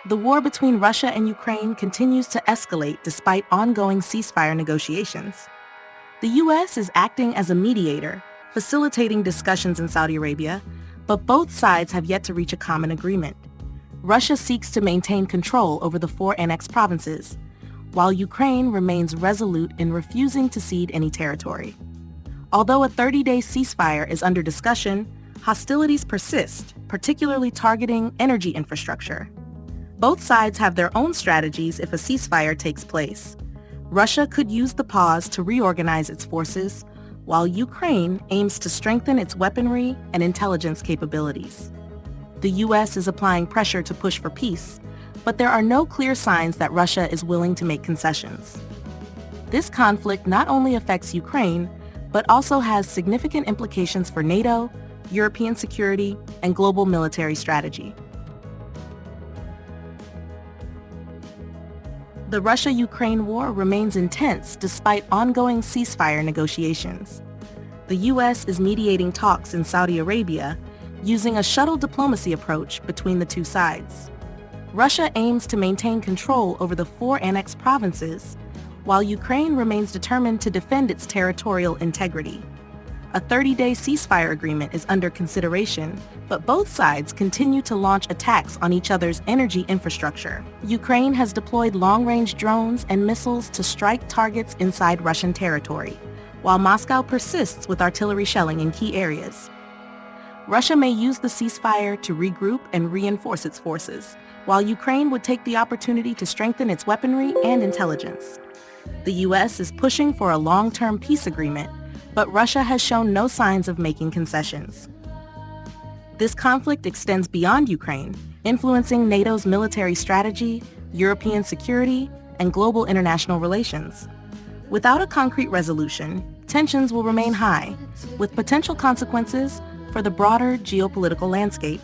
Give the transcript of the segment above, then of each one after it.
The war between Russia and Ukraine continues to escalate despite ongoing ceasefire negotiations. The U.S. is acting as a mediator, facilitating discussions in Saudi Arabia, but both sides have yet to reach a common agreement. Russia seeks to maintain control over the 4 annexed provinces, while Ukraine remains resolute in refusing to cede any territory. Although a 30-day ceasefire is under discussion, hostilities persist, particularly targeting energy infrastructure. Both sides have their own strategies if a ceasefire takes place. Russia could use the pause to reorganize its forces, while Ukraine aims to strengthen its weaponry and intelligence capabilities. The U.S. is applying pressure to push for peace, but there are no clear signs that Russia is willing to make concessions. This conflict not only affects Ukraine, but also has significant implications for NATO, European security, and global military strategy. The Russia-Ukraine war remains intense despite ongoing ceasefire negotiations. The U.S. is mediating talks in Saudi Arabia using a shuttle diplomacy approach between the two sides. Russia aims to maintain control over the 4 annexed provinces, while Ukraine remains determined to defend its territorial integrity. A 30-day ceasefire agreement is under consideration, but both sides continue to launch attacks on each other's energy infrastructure. Ukraine has deployed long-range drones and missiles to strike targets inside Russian territory, while Moscow persists with artillery shelling in key areas. Russia may use the ceasefire to regroup and reinforce its forces, while Ukraine would take the opportunity to strengthen its weaponry and intelligence. The U.S. is pushing for a long-term peace agreement, but Russia has shown no signs of making concessions. This conflict extends beyond Ukraine, influencing NATO's military strategy, European security, and global international relations. Without a concrete resolution, tensions will remain high, with potential consequences for the broader geopolitical landscape.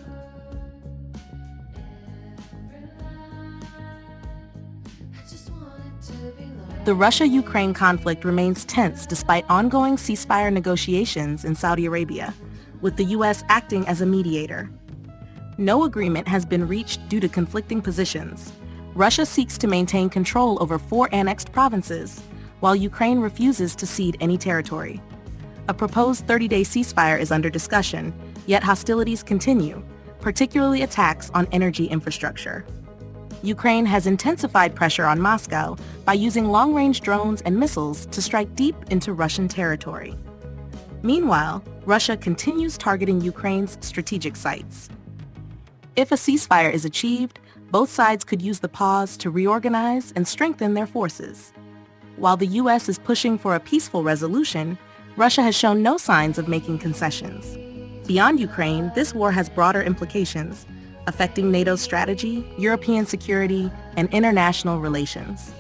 The Russia-Ukraine conflict remains tense despite ongoing ceasefire negotiations in Saudi Arabia, with the U.S. acting as a mediator. No agreement has been reached due to conflicting positions. Russia seeks to maintain control over 4 annexed provinces, while Ukraine refuses to cede any territory. A proposed 30-day ceasefire is under discussion, yet hostilities continue, particularly attacks on energy infrastructure. Ukraine has intensified pressure on Moscow by using long-range drones and missiles to strike deep into Russian territory. Meanwhile, Russia continues targeting Ukraine's strategic sites. If a ceasefire is achieved, both sides could use the pause to reorganize and strengthen their forces. While the U.S. is pushing for a peaceful resolution, Russia has shown no signs of making concessions. Beyond Ukraine, this war has broader implications, affecting NATO's strategy, European security, and international relations.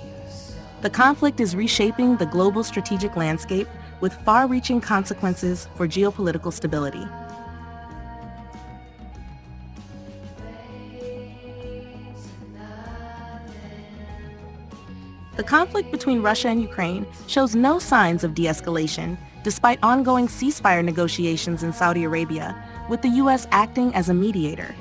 The conflict is reshaping the global strategic landscape with far-reaching consequences for geopolitical stability. The conflict between Russia and Ukraine shows no signs of de-escalation despite ongoing ceasefire negotiations in Saudi Arabia, with the U.S. acting as a mediator.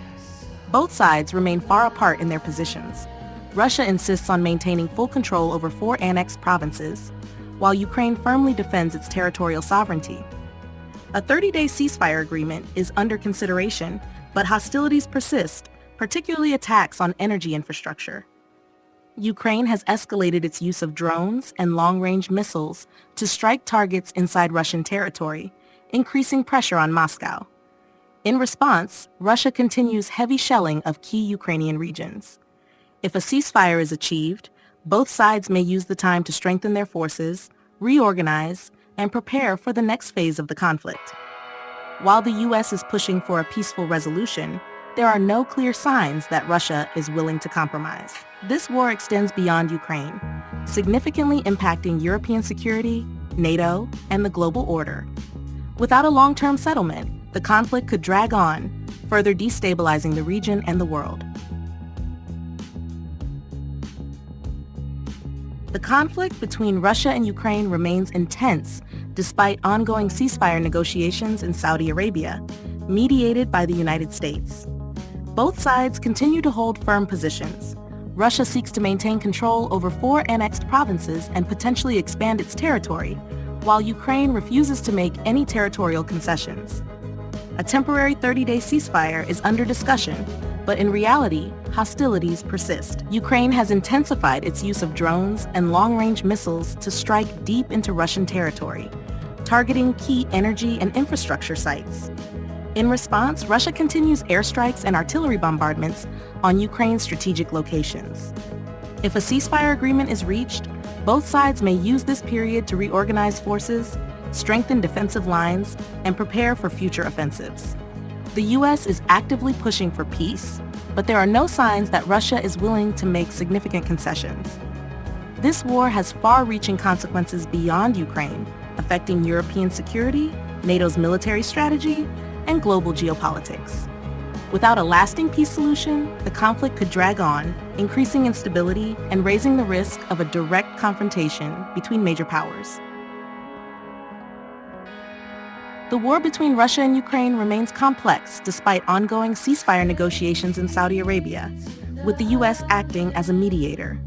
Both sides remain far apart in their positions. Russia insists on maintaining full control over 4 annexed provinces, while Ukraine firmly defends its territorial sovereignty. A 30-day ceasefire agreement is under consideration, but hostilities persist, particularly attacks on energy infrastructure. Ukraine has escalated its use of drones and long-range missiles to strike targets inside Russian territory, increasing pressure on Moscow. In response, Russia continues heavy shelling of key Ukrainian regions. If a ceasefire is achieved, both sides may use the time to strengthen their forces, reorganize, and prepare for the next phase of the conflict. While the U.S. is pushing for a peaceful resolution, there are no clear signs that Russia is willing to compromise. This war extends beyond Ukraine, significantly impacting European security, NATO, and the global order. Without a long-term settlement, the conflict could drag on, further destabilizing the region and the world. The conflict between Russia and Ukraine remains intense despite ongoing ceasefire negotiations in Saudi Arabia, mediated by the United States. Both sides continue to hold firm positions. Russia seeks to maintain control over 4 annexed provinces and potentially expand its territory, while Ukraine refuses to make any territorial concessions. A temporary 30-day ceasefire is under discussion, but in reality, hostilities persist. Ukraine has intensified its use of drones and long-range missiles to strike deep into Russian territory, targeting key energy and infrastructure sites. In response, Russia continues airstrikes and artillery bombardments on Ukraine's strategic locations. If a ceasefire agreement is reached, both sides may use this period to reorganize forces, strengthen defensive lines, and prepare for future offensives. The U.S. is actively pushing for peace, but there are no signs that Russia is willing to make significant concessions. This war has far-reaching consequences beyond Ukraine, affecting European security, NATO's military strategy, and global geopolitics. Without a lasting peace solution, the conflict could drag on, increasing instability and raising the risk of a direct confrontation between major powers. The war between Russia and Ukraine remains complex despite ongoing ceasefire negotiations in Saudi Arabia, with the U.S. acting as a mediator.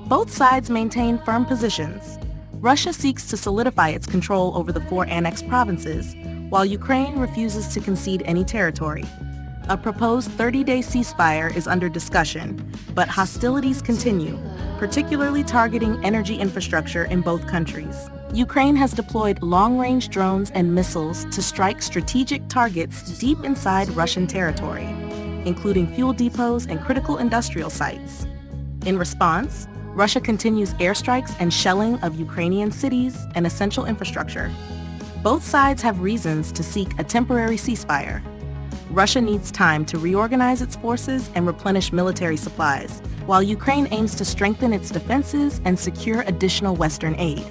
Both sides maintain firm positions. Russia seeks to solidify its control over the 4 annexed provinces, while Ukraine refuses to concede any territory. A proposed 30-day ceasefire is under discussion, but hostilities continue, particularly targeting energy infrastructure in both countries. Ukraine has deployed long-range drones and missiles to strike strategic targets deep inside Russian territory, including fuel depots and critical industrial sites. In response, Russia continues airstrikes and shelling of Ukrainian cities and essential infrastructure. Both sides have reasons to seek a temporary ceasefire. Russia needs time to reorganize its forces and replenish military supplies, while Ukraine aims to strengthen its defenses and secure additional Western aid.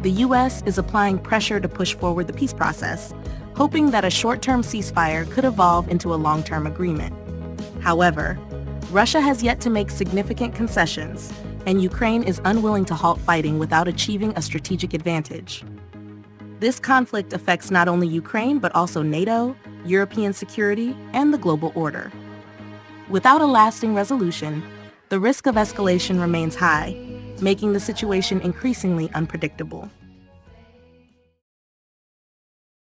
The U.S. is applying pressure to push forward the peace process, hoping that a short-term ceasefire could evolve into a long-term agreement. However, Russia has yet to make significant concessions, and Ukraine is unwilling to halt fighting without achieving a strategic advantage. This conflict affects not only Ukraine but also NATO, European security, and the global order. Without a lasting resolution, the risk of escalation remains high, making the situation increasingly unpredictable.